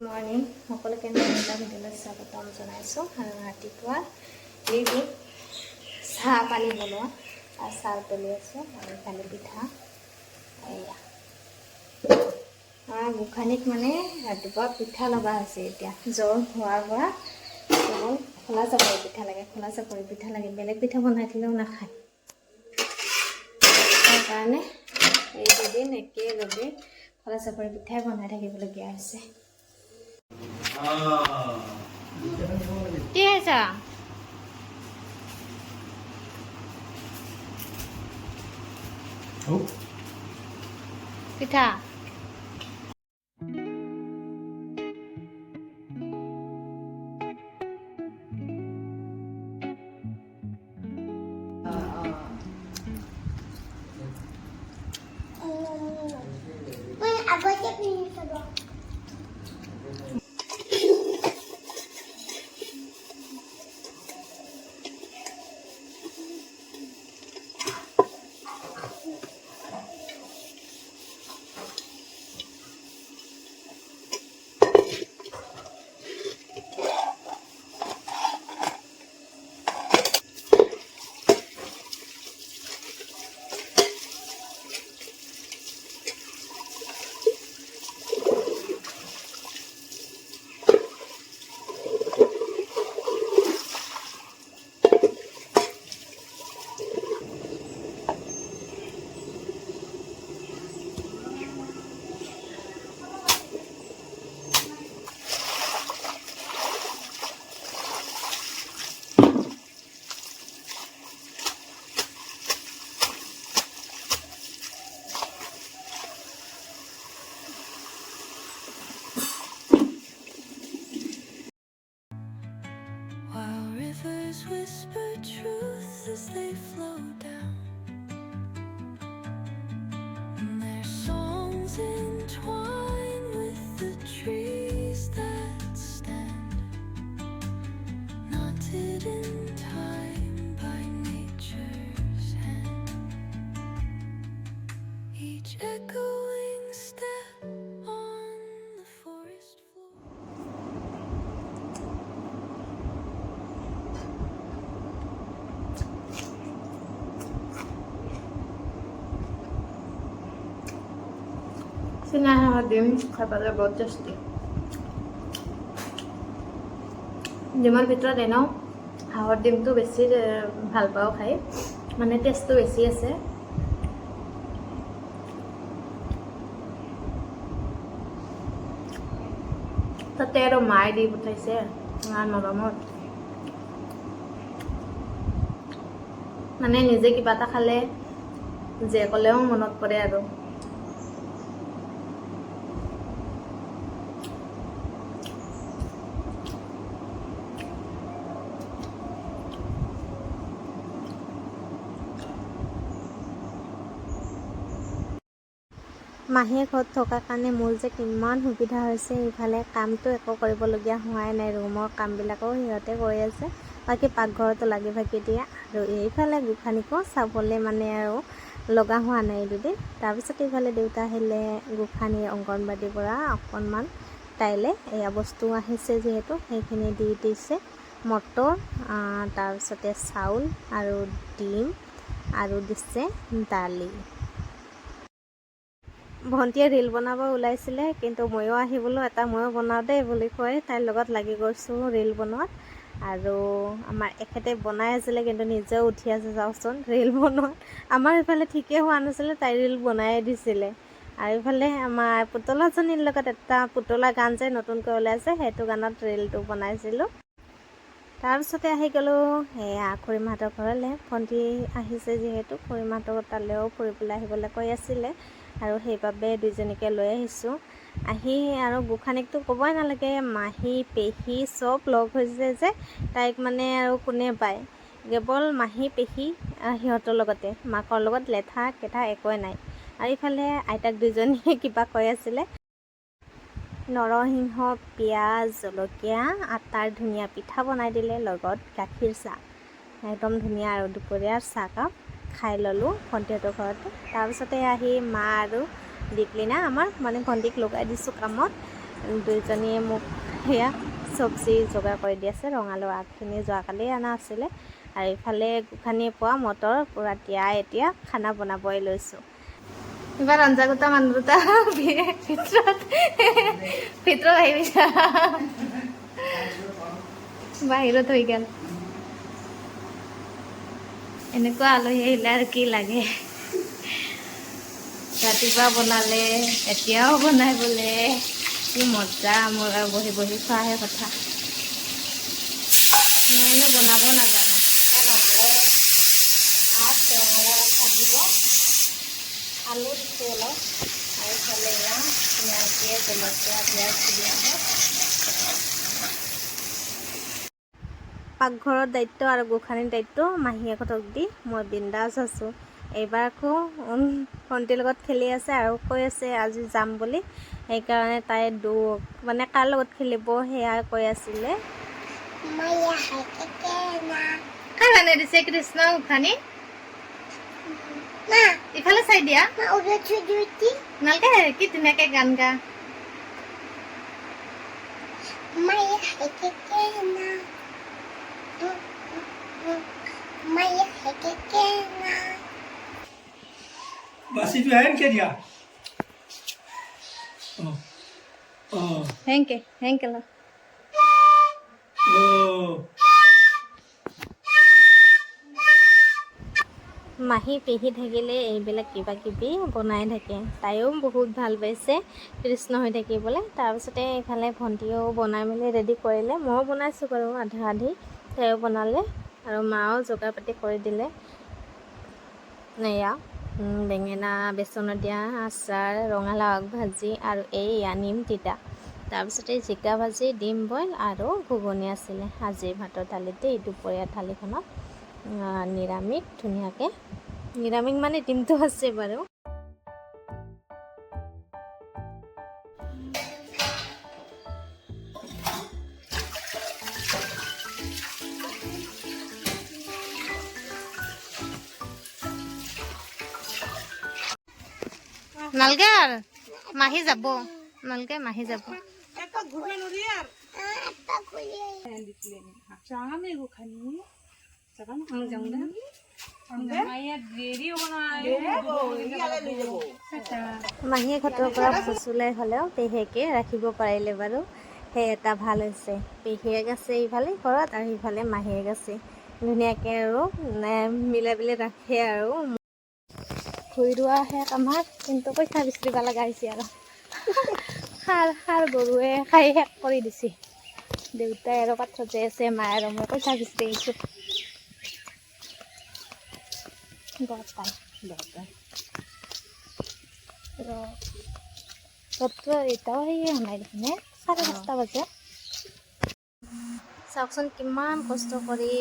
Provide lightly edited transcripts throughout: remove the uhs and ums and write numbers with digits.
Morning সকলোকে নতুন ভিডিঅ'লৈ স্বাগতম জনাইছোঁ আৰু ৰাতিপুৱা এইবোৰ চাহ পানী বনোৱা আৰু চাহ তুলি আছোঁ আৰু কালি পিঠা এয়া আমাৰ গোসানীক মানে ৰাতিপুৱা পিঠা লগা হৈছে এতিয়া জ্বৰ হোৱাৰ পৰা কেৱল খোলা চাপৰি পিঠা লাগে বেলেগ পিঠা বনাই দিলেও নাখায় সেইকাৰণে এই দুদিন একেলগে খোলা চাপৰি পিঠাই বনাই থাকিবলগীয়া হৈছে কি হৈছে পিঠা Whisper truth as they flow down, and their songs entwine with the trees that stand, knotted in time by nature's hand, each echoing step on the forest floor. Sina ডিম খাই পালে বহুত টেষ্টি ডিমৰ ভিতৰত এনেও হাঁহৰ ডিমটো বেছি ভাল পাওঁ খাই মানে টেষ্টটো বেছি আছে তাতে আৰু মাই দি পঠাইছে নৰমত মানে নিজে কিবা এটা খালে যে ক'লেও মনত পৰে আৰু মাহীয়ে ঘৰত থকাৰ কাৰণে মোৰ যে কিমান সুবিধা হৈছে ইফালে কামটো একো কৰিবলগীয়া হোৱাই নাই ৰুমৰ কামবিলাকো সিহঁতে কৰি আছে বাকী পাকঘৰতো লাগি ভাগি দিয়ে আৰু এইফালে গোসানীকো চাবলৈ মানে আৰু লগা হোৱা নাই দুদিন তাৰপিছত এইফালে দেউতা আহিলে গোসানীৰ অংগনবাড়ীৰ পৰা অকণমান তাইলে এয়া বস্তু আহিছে যিহেতু সেইখিনি দি দিছে মটৰ তাৰপিছতে চাউল আৰু ডিম আৰু দিছে দালি ভণ্টিয়ে ৰীল বনাব ওলাইছিলে কিন্তু ময়ো আহি বোলো এটা ময়ো বনাওঁ দেই বুলি কৈ তাইৰ লগত লাগি গৈছোঁ ৰীল বনোৱাত আৰু আমাৰ এখেতে বনাই আছিলে কিন্তু নিজেও উঠি আছে চাওকচোন ৰীল বনোৱাত আমাৰ ইফালে ঠিকেই হোৱা নাছিলে তাই ৰীল বনাই দিছিলে আৰু ইফালে আমাৰ পুতলাজনীৰ লগত এটা পুতলা গান যে নতুনকৈ ওলাইছে সেইটো গানত ৰীলটো বনাইছিলোঁ তাৰপিছতে আহি গ'লোঁ এয়া খুৰীমাহঁতৰ ঘৰলৈ ভণ্টি আহিছে যিহেতু খুৰীমাহঁতৰ তালৈও ফুৰিবলৈ আহিবলৈ কৈ আছিলে আৰু সেইবাবে দুইজনীকে লৈ আহিছোঁ আহি আৰু গোসানীকতো ক'বই নালাগে মাহী পেহী চব লগ হৈছে যে তাইক মানে আৰু কোনে পায় কেৱল মাহী পেহী সিহঁতৰ লগতে মাকৰ লগত লেঠা কেঠা একোৱে নাই আৰু ইফালে আইতাক দুইজনীয়ে কিবা কৈ আছিলে নৰসিংহ পিঁয়াজ জলকীয়া আটাৰ ধুনীয়া পিঠা বনাই দিলে লগত গাখীৰ চাহ একদম ধুনীয়া আৰু দুপৰীয়াৰ চাহকাপ খাই ল'লোঁ ভণ্টিহঁতৰ ঘৰতে তাৰপিছতে আহি মা আৰু দীপলিনা আমাৰ মানে ভণ্টিক লগাই দিছোঁ কামত দুইজনীয়ে মোক সেয়া চব্জি যোগাৰ কৰি দি আছে। ৰঙালাও আগখিনি যোৱাকালি অনা আছিলে, আৰু ইফালে গোখানিয়ে পোৱা মটৰ পূৰা তিয়াই এতিয়া খানা বনাবই লৈছোঁ। এইবাৰ আঞ্জা গোটা মানুহ দুটা ভিতৰত আহিবি, বাহিৰত হৈ গ'ল। এনেকুৱা আলহী আহিলে আৰু কি লাগে। ৰাতিপুৱা বনালে, এতিয়াও বনাই বোলে। কি মজা, মোৰ আৰু বহি বহি খোৱাহে কথা। মইনো বনাব নাজানো। ৰঙালাও ভাজিব, আলু দিছোঁ অলপ, আৰু ইফালে পিঁয়াজ দিয়ে, জলকীয়া পিঁয়াজ দিয়া হয়। পাকঘৰৰ দায়িত্ব আৰু গোসানীৰ দায়িত্ব মাহীয়েকহঁতক দি মই বিন্দাছ আছোঁ। এইবাৰ আকৌ ভণ্টিৰ লগত খেলি আছে আৰু কৈ আছে আজি যাম বুলি। সেইকাৰণে তাই মানে কাৰ লগত খেলিব সেয়া কৈ আছিলে। কাৰ গানে দিছে কৃষ্ণ গোসানী? ইফালে চাই দিয়া নালকে, কি ধুনীয়াকে গান গা। Basi tu hang ke dia? Oh. Oh. Henke lo. Oh. মাহী পেহী থাকিলে এইবিলাক কিবা কিবি বনাই থাকে। তাইও বহুত ভাল পাইছে কৃষ্ণ হৈ থাকিবলৈ। তাৰপিছতে এইফালে ভণ্টিও বনাই মেলি ৰেডি কৰিলে। ময়ো বনাইছোঁ বাৰু আধা আধি, তাইও বনালে আৰু মাও যোগাৰ পাতি কৰি দিলে। এয়া বেঙেনা বেচনত দিয়া আচাৰ, ৰঙালাও আগ ভাজি, আৰু এইয়া নিম তিতা। তাৰপিছতে জিকা ভাজি, ডিম বইল আৰু ঘুগুনি আছিলে আজিৰ ভাতৰ থালিতে। এই দুপৰীয়া থালিখনত নিৰামিষ, ধুনীয়াকৈ নিৰামিষ মানে ডিমটো আছে বাৰু। নালগে আৰু মাহী যাব, নালগে মাহী যাব। মাহীয়ে ঘৰৰ পৰা ফচুলাই হ'লেও পেহীয়েকে ৰাখিব পাৰিলে বাৰু, সেই এটা ভাল হৈছে। পেহীয়েক আছে ইফালে ঘৰত আৰু সিফালে মাহীয়েক আছে, ধুনীয়াকৈ আৰু মিলাই মিলাই ৰাখে আৰু। ভুই ৰোৱা শেষ আমাৰ, কিন্তু পইচা বিচাৰিব লগা হৈছে আৰু। সাৰ গৰুৱে খাই শেষ কৰি দিছে। দেউতাই আৰু পাথৰত যাই আছে, মায়ে আৰু মই পইচা বিচাৰি আহিছোঁ। এতিয়াও সেয়ে নাই দেখোন, 5:30 বাজে। চাওকচোন কিমান কষ্ট কৰি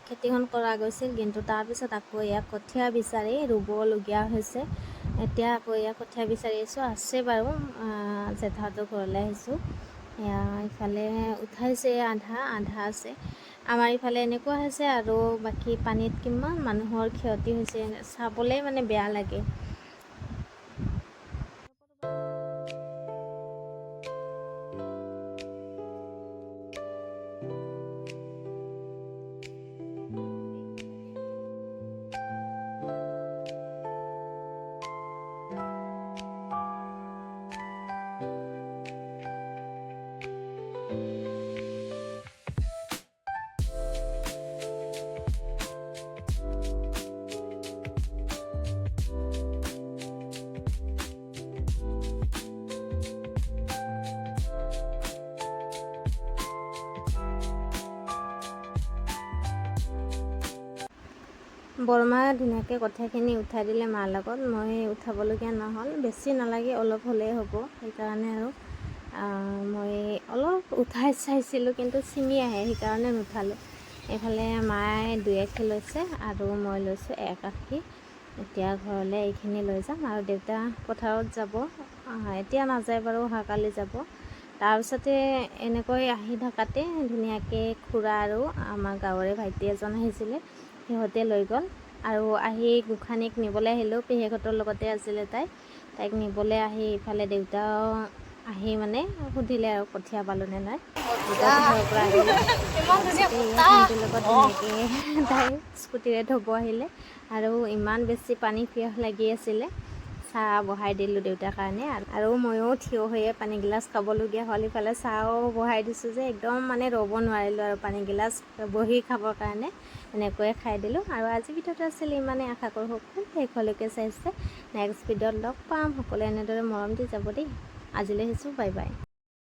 খেতিখন কৰা গৈছিল, কিন্তু তাৰপিছত আকৌ ইয়াক কঠীয়া বিচাৰি ৰুবলগীয়া হৈছে। এতিয়া আকৌ ইয়াক কঠীয়া বিচাৰি আছোঁ, আছে বাৰু। জেঠাহঁতৰ ঘৰলৈ আহিছোঁ। এয়া ইফালে উঠাইছে আধা আছে। আমাৰ ইফালে এনেকুৱা হৈছে, আৰু বাকী পানীত কিমান মানুহৰ ক্ষতি হৈছে, চাবলৈ মানে বেয়া লাগে। বৰমা ধুনীয়াকৈ কঠীয়াখিনি উঠাই দিলে মাৰ লগত। মই উঠাবলগীয়া নহ'ল, বেছি নালাগে, অলপ হ'লেই হ'ব। সেইকাৰণে আৰু মই অলপ উঠাই চাইছিলোঁ, কিন্তু ছিঙি আহে, সেইকাৰণে নুঠালোঁ। এইফালে মায়ে 2 আশী লৈছে আৰু মই লৈছোঁ 1 আশী। এতিয়া ঘৰলৈ এইখিনি লৈ যাম, আৰু দেউতা পথাৰত যাব। এতিয়া নাযায় বাৰু, অহাকালি যাব। তাৰপিছতে এনেকৈ আহি থকাতে ধুনীয়াকৈ খুৰা আৰু আমাৰ গাঁৱৰে ভাইটি এজন আহিছিলে, সিহঁতে লৈ গ'ল। আৰু আহি গোসানীক নিবলৈ আহিলেও পেহীয়েকহঁতৰ লগতে আছিলে তাইক নিবলৈ আহি ইফালে দেউতাও আহি মানে সুধিলে আৰু কঠীয়া পালোঁ নে নাই ঘৰৰ পৰা আহিলে ভণ্টিৰ লগত ধুনীয়াকৈ তাই স্কুটিৰে থ'ব আহিলে আৰু ইমান বেছি পানী পিয়াহ লাগি আছিলে চাহ বহাই দিলোঁ দেউতাৰ কাৰণে আৰু ময়ো থিয় হৈয়ে পানীগিলাচ খাবলগীয়া হ'ল ইফালে চাহও বহাই দিছোঁ যে একদম মানে ৰ'ব নোৱাৰিলোঁ আৰু পানীগিলাচ বহি খাবৰ কাৰণে এনেকৈয়ে খাই দিলোঁ আৰু আজি ভিডিঅ'টো আছিলে ইমানেই আশা কৰোঁ সকলো শেষলৈকে চাইছে নেক্সট ভিডিঅ'ত লগ পাম সকলোৱে এনেদৰে মৰম দি যাব দেই আজিলৈ আহিছোঁ বাই বাই